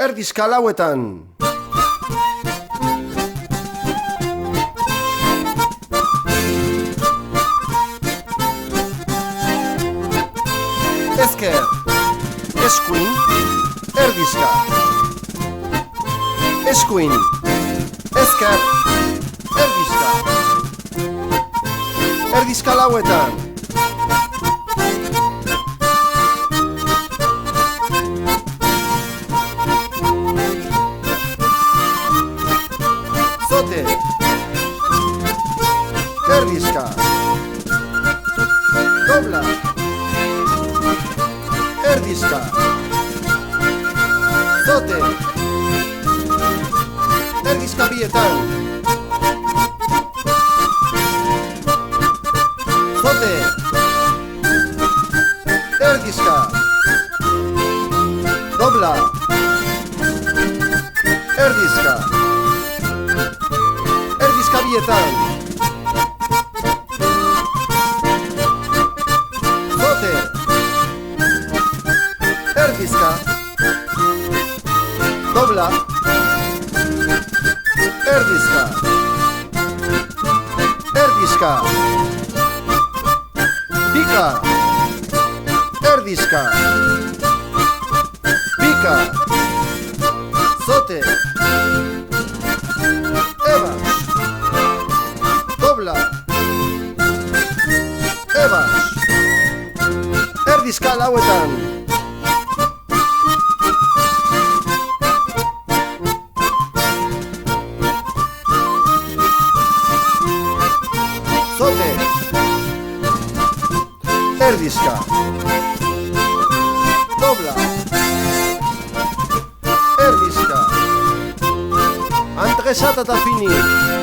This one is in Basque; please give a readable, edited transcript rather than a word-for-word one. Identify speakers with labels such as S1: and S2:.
S1: erdizka lauetan. Ezker, eskuin, erdizka. Eskuin, ezker, erdizka. Erdizka lauetan. Zote, erdizka. Dobla, erdizka. Zote, erdizka bietan. Zote, erdizka. Dobla, erdizka. Erdizka bietan. Zote, erdizka. Dobla, erdizka. Erdizka. Pika, erdizka. Pika. Zote, ebas. Dobla, ebas. Erdizka lauetan. Zote, erdizka. Dobla, erdizka. Antresat eta finik.